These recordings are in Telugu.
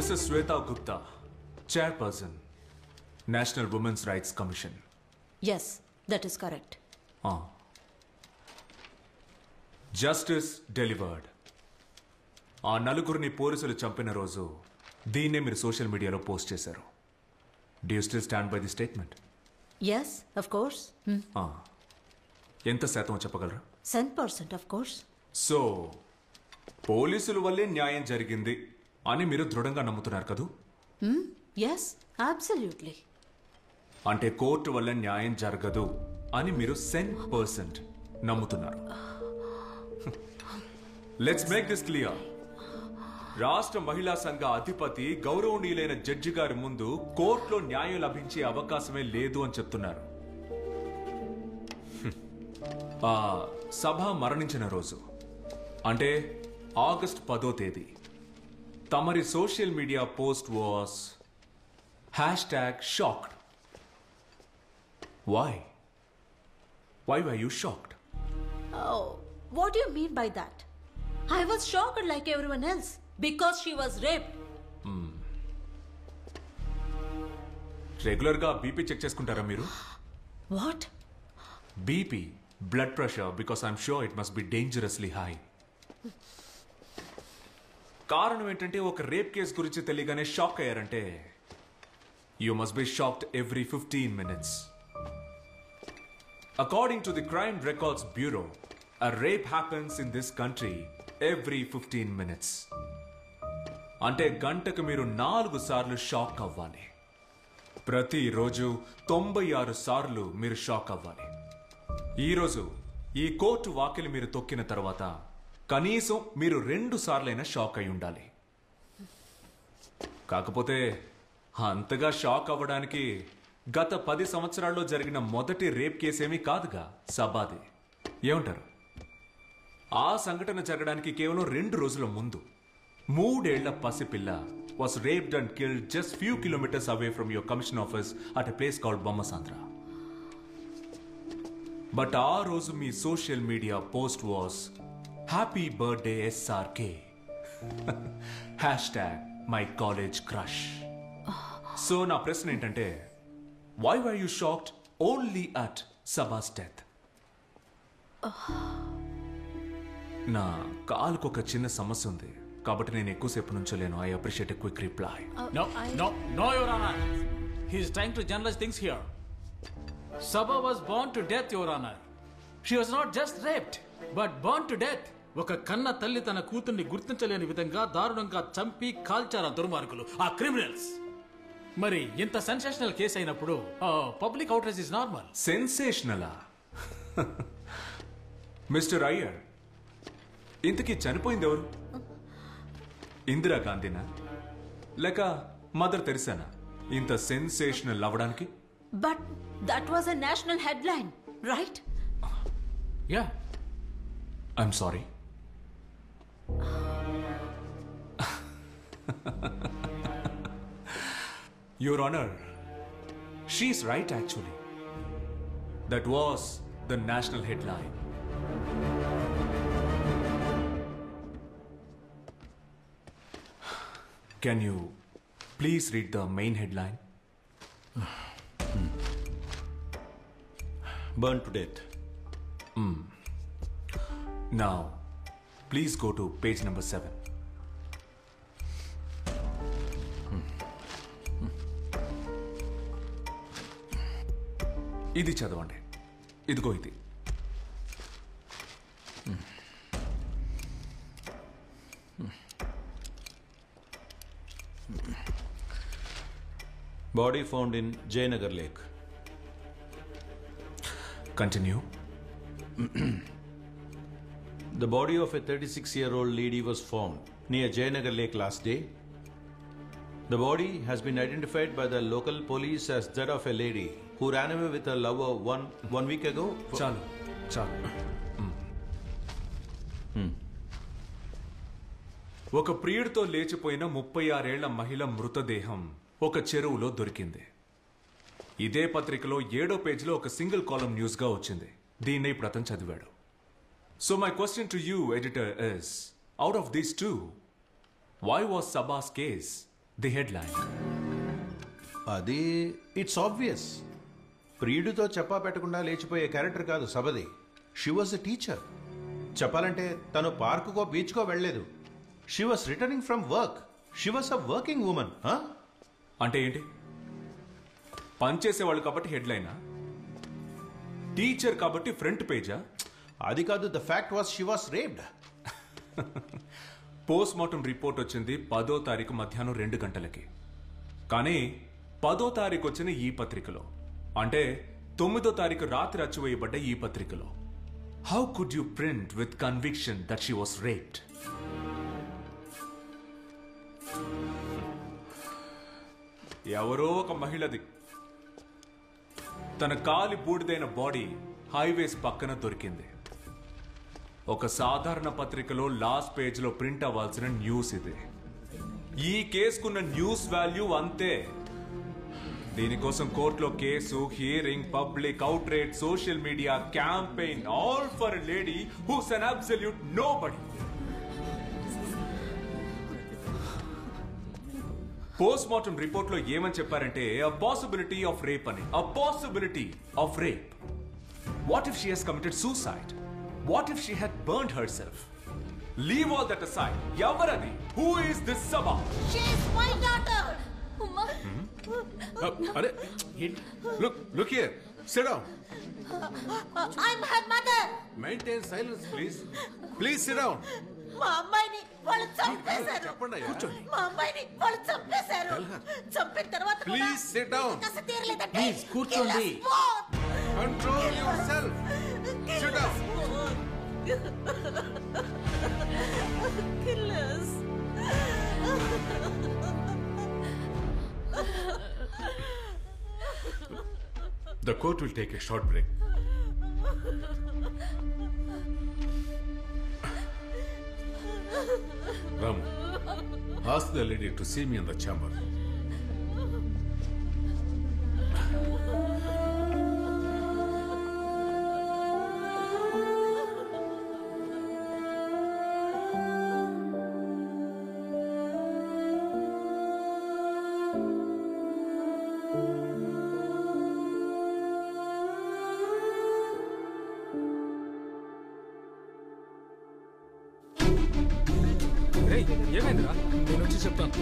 Mrs. Sweta Gupta, Chairperson, National Women's Rights Commission. Yes, that is correct. Justice delivered. ఆ నలుగురిని పోలీసులు చంపిన రోజు దీన్నే మీరు సోషల్ మీడియాలో పోస్ట్ చేశారు. Do you still stand by the statement? Yes, of course. ఎంత శాతం చెప్పగలరా? 100%, of course. సో పోలీసుల వల్లే న్యాయం జరిగింది అని మీరు దృఢంగా నమ్ముతున్నారు కదూ? Yes, absolutely. అంటే కోర్టు వల్ల న్యాయం జరగదు అని మీరు 100% నమ్ముతున్నారు. Let's make this clear. రాష్ట్ర మహిళా సంఘ అధిపతి గౌరవనీయులైన జడ్జి గారి ముందు కోర్టులో న్యాయం లభించే అవకాశమే లేదు అని చెప్తున్నారు. ఆ సభ మరణించిన రోజు అంటే ఆగస్ట్ 10వ తేదీ తమరి social media post was #shocked. Why were you shocked? Oh, what do you mean by that? I was shocked like everyone else because she was raped. రెగ్యులర్గా బీపీ చెక్ చేసుకుంటారా మీరు? What? BP, blood pressure, because I'm sure it must be dangerously high. కారణం ఏంటంటే ఒక రేప్ కేసు గురించి తెలియగానే షాక్ అయ్యారంటే you must be shocked every 15 minutes. According to the Crime Records Bureau, a rape happens in this country every 15 minutes. అంటే గంటకు మీరు 4 సార్లు షాక్ అవ్వాలి. ప్రతిరోజు 96 సార్లు మీరు షాక్ అవ్వాలి. ఈరోజు ఈ కోర్టు వాకిలి మీరు తొక్కిన తర్వాత కనీసం మీరు 2 సార్లైనా షాక్ అయి ఉండాలి. కాకపోతే అంతగా షాక్ అవ్వడానికి గత 10 సంవత్సరాల్లో జరిగిన మొదటి రేప్ కేసేమీ కాదుగా సబాది. ఏమంటారు? ఆ సంఘటన జరగడానికి కేవలం 2 రోజుల ముందు 3 ఏళ్ల పసిపిల్ల was raped and killed just few kilometers away from your commission office at a place called Bommasandra. But ఆ రోజు మీ social media post was happy birthday SRK #my college crush. So నా ప్రశ్న ఏంటంటే why were you shocked only at Saba's death? నా కాలుకు ఒక చిన్న సమస్య ఉంది కాబట్టి నేను ఎక్కువసేపు నుంచోలేను. I appreciate a quick reply. No, Your Honor. He is trying to generalize things here. Sabha was born to death, Your Honor. She was not just raped, but born to death. ఒక కన్న తల్లి తన కూతుర్ని గుర్తించలేని విధంగా దారుణంగా చంపి కాల్చారు ఆ దుర్మార్గులు, ఆ క్రిమినల్స్. మరి ఇంత సెన్సేషనల్ కేసు అయినప్పుడు పబ్లిక్ అవుట్రేజ్ ఇస్ నార్మల్. సెన్సేషనలా? మిస్టర్ అయ్యర్, ఇంతకీ చనిపోయింది ఎవరు? ఇందిరా గాంధీనా లేక మదర్ తెరిసానా ఇంత సెన్సేషనల్ అవ్వడానికి? But that was a national headline, right? Yeah. I'm sorry. Your Honor, she's right actually. That was the national headline. Can you please read the main headline? Burned to death. Now, please go to page number 7. ఇది చదవండి. ఇదిగో ఇది. Body found in Jayanagar Lake. Continue. The body of a 36-year-old lady was found near Jayanagar Lake last day. The body has been identified by the local police as that of a lady who ran away with her lover one week ago. చాలు. ఒక ప్రియుడితో లేచిపోయిన 36 ఏళ్ల మహిళ మృతదేహం ఒక చెరువులో దొరికింది. ఇదే పత్రికలో 7వ పేజీలో ఒక సింగిల్ కాలమ్ న్యూస్ గా వచ్చింది. దీన్నే ఇప్పుడు అతను చదివాడు. So my question to you, editor, is out of these two, why was Saba's case the headline. అది ఇట్స్ ఆబ్వియస్. ప్రియుడితో చెప్పా పెట్టకుండా లేచిపోయే క్యారెక్టర్ కాదు సబది. She was a teacher. చెప్పాలంటే తను పార్కుకో బీచ్కో వెళ్ళలేదు. She was returning from work. She was a working women. అంటే ఏంటి? పనిచేసేవాళ్ళు కాబట్టి హెడ్లైనా? టీచర్ కాబట్టి ఫ్రంట్ పేజా? అది కాదు. The fact was she was raped. Post mortem report వచ్చింది 10వ తారీఖు మధ్యాహ్నం 2 గంటలకి. కానీ 10వ తారీఖు వచ్చిన ఈ పత్రికలో, అంటే 9వ తారీఖు రాత్రి అచ్చువేయబడ్డ ఈ పత్రికలో, how could you print with conviction that she was raped? ఎవరో ఒక మహిళది తన కాలి బూడిదైన బాడీ హైవేస్ పక్కన దొరికింది. ఒక సాధారణ పత్రికలో లాస్ట్ పేజ్ లో ప్రింట్ అవ్వాల్సిన న్యూస్ ఇది. ఈ కేసుకున్న న్యూస్ వాల్యూ అంతే. దీనికోసం కోర్టులో case, hearing, public outrage, social media campaign, all for a lady who's an absolute nobody. Post mortem report లో ఏమని చెప్పారంటే, a possibility of rape అని. a possibility of rape. What if she has committed suicide? What if she had burned herself? Leave all that aside. Yavaradi, who is this Sabha? She is my daughter. Uma. Look here. Sit down. I'm her mother. Maintain silence, please. Please sit down. మా అమ్మాయిని వాళ్ళు చంపేశారు. చెప్పండి. కూర్చోండి. మా అమ్మాయిని వాళ్ళు చంపేశారు. చంపిన తర్వాత Please sit down. Please, కూర్చోండి. Control yourself. Sit down. Killers. The court will take a short break. Ramu, ask the lady to see me in the chamber. ఏమైందిరా? నేను వచ్చి చెప్తాను.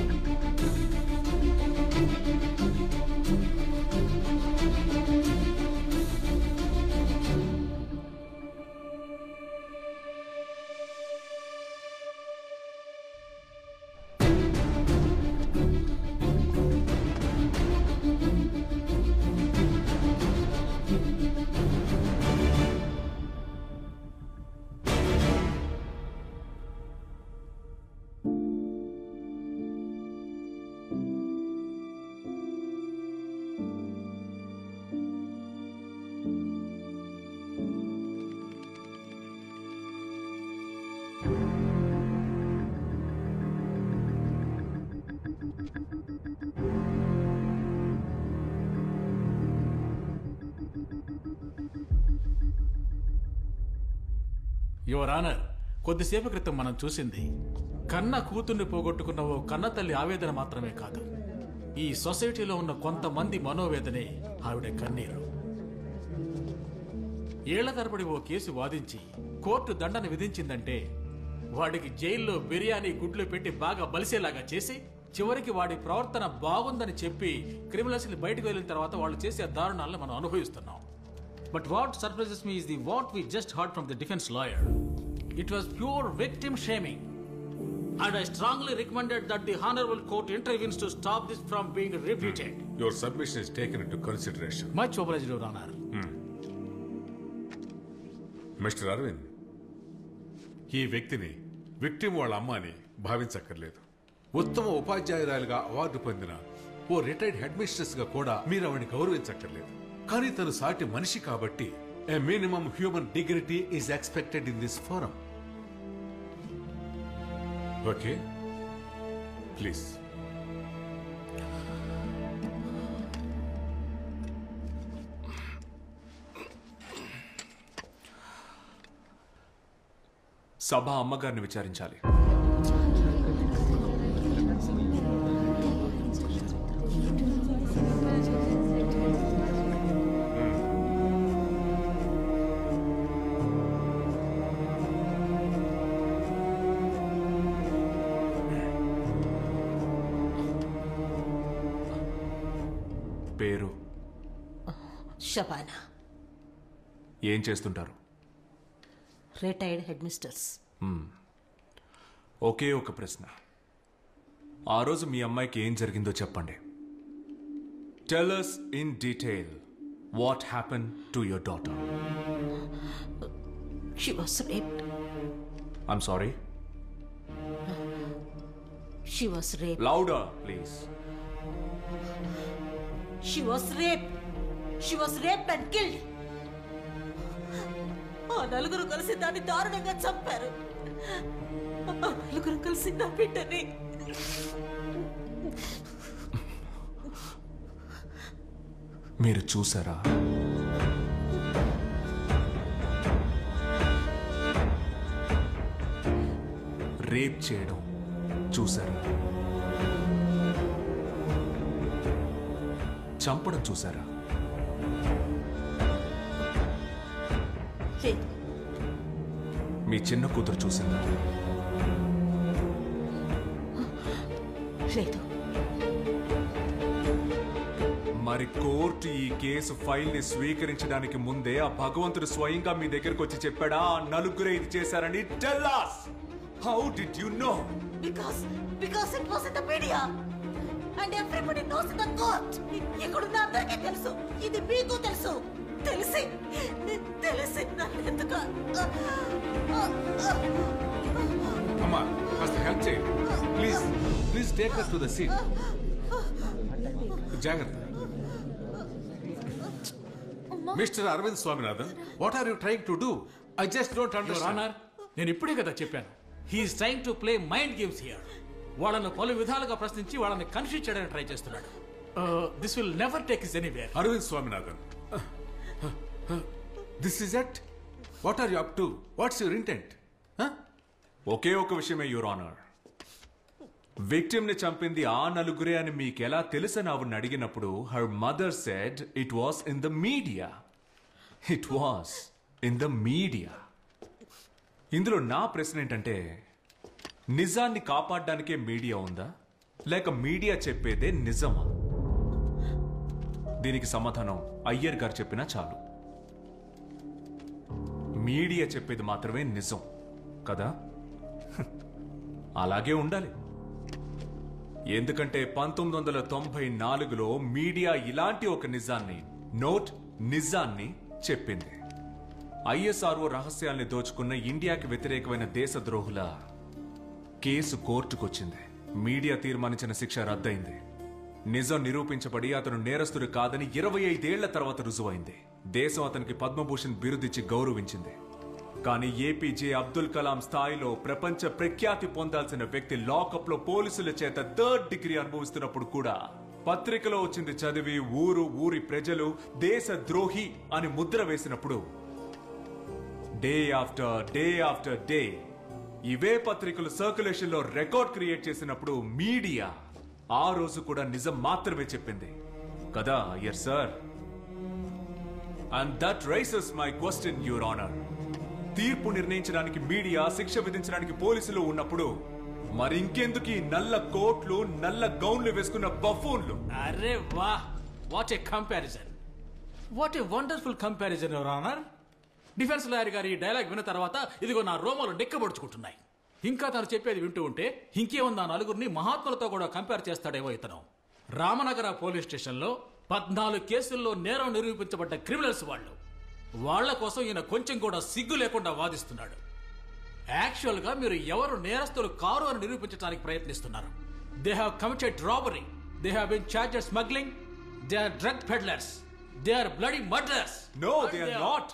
యువర్ ఆనర్, కొద్దిసేపు క్రితం మనం చూసింది కన్న కూతుర్ని పోగొట్టుకున్న ఓ కన్న తల్లి ఆవేదన మాత్రమే కాదు, ఈ సొసైటీలో ఉన్న కొంతమంది మనోవేదనే ఆవిడ కన్నీరు. ఏళ్ల తరబడి ఓ కేసు వాదించి కోర్టు దండన విధించిందంటే వాడికి జైల్లో బిర్యానీ గుడ్లు పెట్టి బాగా బలిసేలాగా చేసి చివరికి వాడి ప్రవర్తన బాగుందని చెప్పి క్రిమినల్స్ ని బయటకు వెళ్ళిన తర్వాత వాళ్ళు చేసే దారుణాలను మనం అనుభవిస్తున్నాం. But what surprises me is what we just heard from the defense lawyer. It was pure victim shaming. And I strongly recommended that the Honorable Court intervenes to stop this from being repeated. Your submission is taken into consideration. Much obliged, Your Honor. Mister Arvind, ఈ వ్యక్తిని విక్టిమ్ వాళ్ళ అమ్మ అని భావించక్కర్లేదు. ఉత్తమ ఉపాధ్యాయురాలుగా అవార్డు పొందిన ఓ రిటైర్డ్ హెడ్ మిస్ట్రెస్ గా కూడా మీరు ఆవిడని గౌరవించక్కర్లేదు. కానీ తను సాటి మనిషి కాబట్టి a minimum human dignity is expected in this forum. Okay, please. Saba అమ్మగారిని విచారించాలి. షబానా. ఏం చేస్తుంటారు? Retired head misters. ఒకే ఒక ప్రశ్న. ఆ రోజు మీ అమ్మాయికి ఏం జరిగిందో చెప్పండి. Tell us in detail what happen to your daughter. She was raped. I'm sorry. She was raped. Louder please. She was raped. She was raped and killed. ఆ నలుగురు కలిసి దాన్ని దారుణంగా చంపారు. ఆ నలుగురు కలిసి నా బిడ్డని. మీరు చూసారా? రేప్ చేయడం చూసారా? చంపడం చూసారా? లేదు. మీ చిన్న కూతురు చూసిందా? లేదు. మరి కోర్టు ఈ కేసు ఫైల్ ని స్వీకరించడానికి ముందే ఆ భగవంతుడు స్వయంగా మీ దగ్గరకు వచ్చి చెప్పాడా ఆ నలుగురే ఇది చేశారని? Tell us! How did you know? Because it was in the media. And everybody knows in the court. ఇక్కడున్న అందరికీ తెలుసు. ఇది మీకు తెలుసు. తెలిసి నన్నెందుకు? అమ్మా కాస్త హెల్ప్ చేయండి please take us to the scene. జాగ్రత్త. Mister Aravind Swaminathan, what are you trying to do? I just don't your understand. Honour, నేను ఇప్పుడే కదా చెప్పాను. He's trying to play mind games here. వాళ్ళను పలు విధాలుగా ప్రశ్నించి వాళ్ళని కన్ఫ్యూజ్ చేయడానికి ట్రై చేస్తున్నాడు. This will never take us anywhere. Aravind Swaminathan, this is it. What are you up to? What's your intent? ఒకే ఒక విషయమే యువర్ ఆనర్. విక్టిమ్ ని చంపింది ఆ నలుగురే అని మీకెలా తెలుసని ఆవిడని అడిగినప్పుడు her mother said it was in the media. It was in the media. ఇందులో నా ప్రశ్న ఏంటంటే, నిజాన్ని కాపాడడానికే మీడియా ఉందా, లేక మీడియా చెప్పేదే నిజమా? దీనికి సమాధానం అయ్యర్ గారు చెప్పినా చాలు. మీడియా చెప్పేది మాత్రమే నిజం కదా? అలాగే ఉండాలి. ఎందుకంటే 1994లో మీడియా ఇలాంటి ఒక నిజాన్ని చెప్పింది. ఐఎస్ఆర్ఓ రహస్యాల్ని దోచుకున్న ఇండియాకి వ్యతిరేకమైన దేశద్రోహుల కేసు కోర్టుకొచ్చింది. మీడియా తీర్మానించిన శిక్ష రద్దయింది. నిజం నిరూపించబడి అతను నేరస్తుడు కాదని 25 ఏళ్ల తర్వాత రుజువైంది. దేశం అతనికి పద్మభూషణ్ బిరుదిచ్చి గౌరవించింది. కానీ ఏపీజే అబ్దుల్ కలాం స్థాయిలో ప్రపంచ ప్రఖ్యాతి పొందాల్సిన వ్యక్తి లాకప్ లో పోలీసుల చేత 3rd డిగ్రీ అనుభవిస్తున్నప్పుడు కూడా పత్రికలో వచ్చింది చదివి ఊరి ప్రజలు దేశద్రోహి అని ముద్ర వేసినప్పుడు డే ఆఫ్టర్ డే ఇవే పత్రికలు సర్క్యులేషన్ లో రికార్డ్ క్రియేట్ చేసినప్పుడు మీడియా ఆ రోజు కూడా నిజం మాత్రమే చెప్పింది కదా Iyer sir. And that rises my question your honour. తీర్పు నిర్ణయించడానికి మీడియా, శిక్ష విధించడానికి పోలీసులు ఉన్నప్పుడు మరి ఇంకెందుకు ఈ నల్ల కోట్లు, నల్ల గౌన్లు వేసుకున్న బఫూన్లు? అరే వా, what a comparison, what a wonderful comparison your honour. Defence lawyer గారి ఈ డైలాగ్ విన్న తర్వాత ఇదిగో నా రోమాలు నెక్కబడుచుకుంటున్నాయి. ఇంకా తను చెప్పేది వింటూ ఉంటే ఇంకేముంది, ఆ నలుగురిని మహాత్ములతో కూడా కంపేర్ చేస్తాడేమో ఇతను. రామనగర పోలీస్ స్టేషన్లో 14 కేసుల్లో నేరం నిరూపించబడ్డ క్రిమినల్స్ వాళ్ళు. వాళ్ల కోసం ఈయన కొంచెం కూడా సిగ్గు లేకుండా వాదిస్తున్నాడు. యాక్చువల్ గా మీరు ఎవరు నేరస్తులు కారు అని నిరూపించడానికి ప్రయత్నిస్తున్నారు. They have committed robbery, they have been charged smuggling, they are drug peddlers, they are bloody murderers. No, they are not.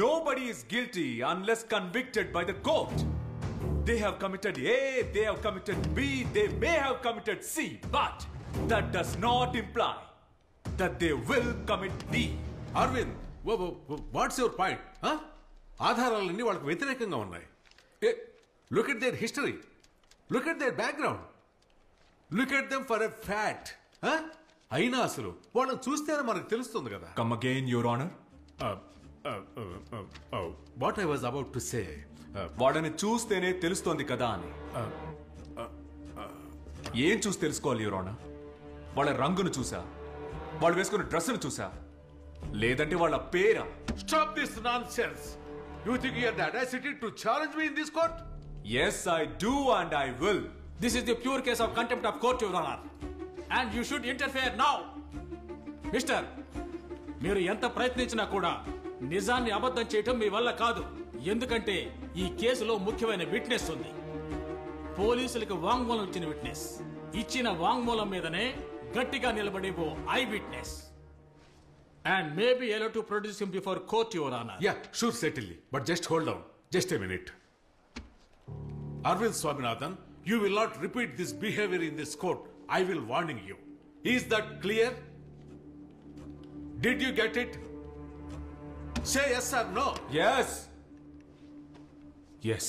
Nobody is guilty unless convicted by the court. They have committed A, they have committed B, they may have committed C, but that does not imply that they will commit D. Aravind, what's your point? ఆధారాలన్నీ వాళ్ళకి వ్యతిరేకంగా ఉన్నాయి. Look at their history, look at their background, look at them for a fact. అయినా అసలు వాళ్ళని చూస్తేనే మనకు తెలుస్తుంది కదా. Come again, Your Honor. What I was about to say, వాళ్ళని చూస్తేనే తెలుస్తోంది కదా అని. ఏం చూసి తెలుసుకోవాలి యువర్ ఆనర్? వాళ్ళ రంగును చూసా, వాళ్ళు వేసుకున్న డ్రెస్సును చూసా, లేదంటే వాళ్ళ పేరా? Stop this nonsense. You think you have the audacity to challenge me in this court? Yes, I do and I will. This is the pure case of contempt of court, Your Honor. And you should interfere now. Mister, మీరు ఎంత ప్రయత్నించినా కూడా నిజాన్ని అబద్ధం చేయటం మీ వల్ల కాదు. ఎందుకంటే ఈ కేసులో ముఖ్యమైన విట్నెస్ ఉంది. పోలీసులకు వాంగ్మూలం ఇచ్చిన విట్నెస్. ఇచ్చిన వాంగ్మూలం మీదనే గట్టిగా నిలబడే ఓ eyewitness. And may be allowed to produce him before court, Your Honor. Yeah, sure, certainly. But just hold on. Just a minute. Arvind Swaminathan, you will not repeat this behavior in this court. I will warning you. Is that clear? Did you get it? Say yes or no. Yes. Yes.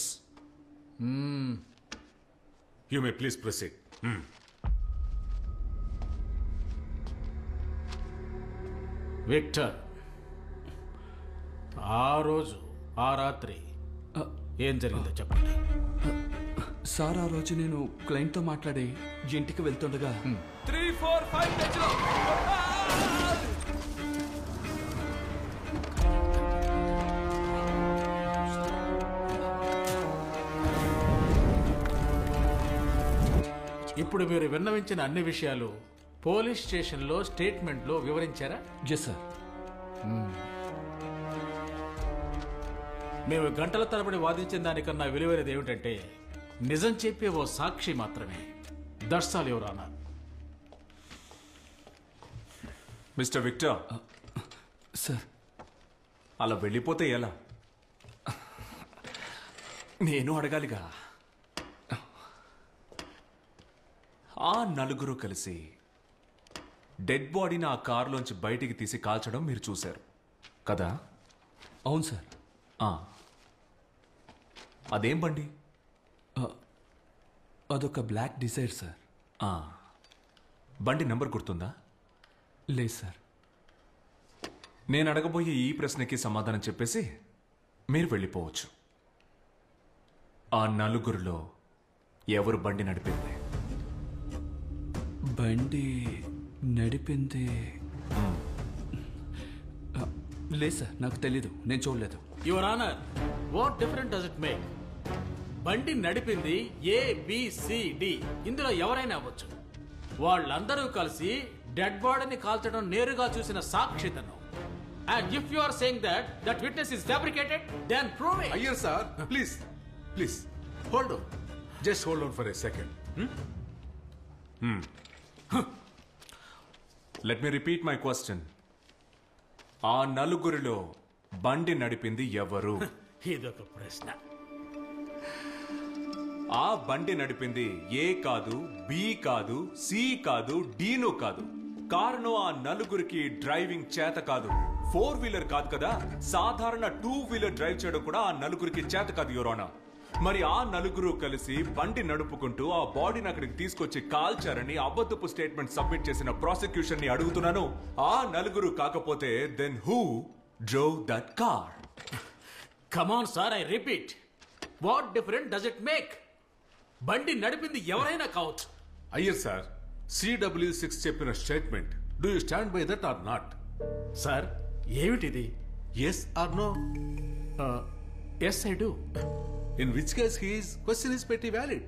You may please proceed. Victor, ఆ రోజు ఆ రాత్రి ఏం జరిగిందో చెప్పండి. సార్, ఆ రోజు నేను క్లయింట్తో మాట్లాడి ఇంటికి వెళ్తుండగా 3, 4, 5 తెచ్చుకో. ఇప్పుడు మీరు విన్నవించిన అన్ని విషయాలు పోలీస్ స్టేషన్లో స్టేట్మెంట్లో వివరించారా? Yes sir. మేము గంటల తరబడి వాదించిన దానికన్నా విలువైనది ఏమిటంటే నిజం చెప్పే ఓ సాక్షి మాత్రమే. That's all, your honour. Mister Victor, sir, అలా వెళ్ళిపోతే ఎలా? నేను అడగాలిగా. ఆ నలుగురు కలిసి డెడ్ బాడీని ఆ కారులోంచి బయటికి తీసి కాల్చడం మీరు చూశారు కదా? అవును సార్. అదేం బండి? అదొక బ్లాక్ డిజైర్ సార్. బండి నంబర్ గుర్తుందా? లేదు సార్. నేను అడగబోయే ఈ ప్రశ్నకి సమాధానం చెప్పేసి మీరు వెళ్ళిపోవచ్చు. ఆ నలుగురిలో ఎవరు బండి నడిపింది? బండి నడిపింది లేదు సార్, నాకు తెలీదు, నేను చూడలేదు. Your honour, what different does it make? బండి నడిపింది ABCD, ఇందులో ఎవరైనా అవ్వచ్చు. వాళ్ళందరూ కలిసి డెడ్ బాడీని కాల్చడం నేరుగా చూసిన సాక్షితను. And if you are saying that witness is fabricated, then prove it. Ayyar sir, please, hold on. Just hold on for a second. Let me repeat my question. ఆ నలుగురిలో బండి నడిపింది ఎవరు? ఇదొక ప్రశ్న. ఆ బండి నడిపింది A కాదు, B కాదు, C కాదు, Dను కాదు. కారణం ఆ నలుగురికి డ్రైవింగ్ చేత కాదు. 4 వీలర్ కాదు కదా, సాధారణ 2 వీలర్ డ్రైవ్ చేయడం కూడా ఆ నలుగురికి చేత కాదు, యువర్ ఆనర్. మరి ఆ నలుగురు కలిసి బండి నడుపుకుంటూ ఆ బాడీని అక్కడికి తీసుకొచ్చి కాల్చారని అబద్ధపు స్టేట్మెంట్ సబ్మిట్ చేసిన ప్రాసిక్యూషన్ ని అడుగుతున్నాను. ఆ నలుగురు కాకపోతే then who drove that car? Come on sir, I repeat. What difference does it make? బండి నడిపింది ఎవరైనా కావచ్చు. Ayyar sir, CW6 చెప్పిన statement, do you stand by that or not? Sir, ఏమిటిది? Yes or no? Yes, I do. In which case his question is pretty valid.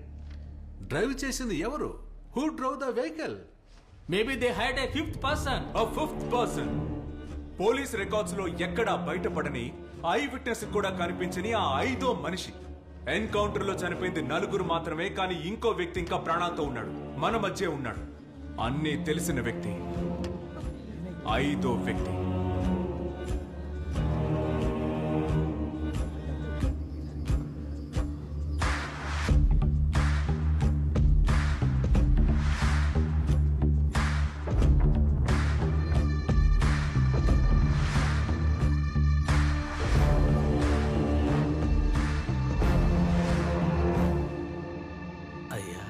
Drive చేసింది ఎవరు? Who drove the vehicle? Maybe they had a fifth person. A fifth person. Police records లో ఎక్కడా బయటపడని, ఐ విట్నెస్ కూడా కనిపించని ఆ 5వ మనిషి. ఎన్కౌంటర్ లో చనిపోయింది నలుగురు మాత్రమే, కానీ ఇంకో వ్యక్తి ఇంకా ప్రాణాలతో ఉన్నాడు, మన మధ్య ఉన్నాడు. అన్నీ తెలిసిన వ్యక్తి 5వ వ్యక్తి. అయ్యా,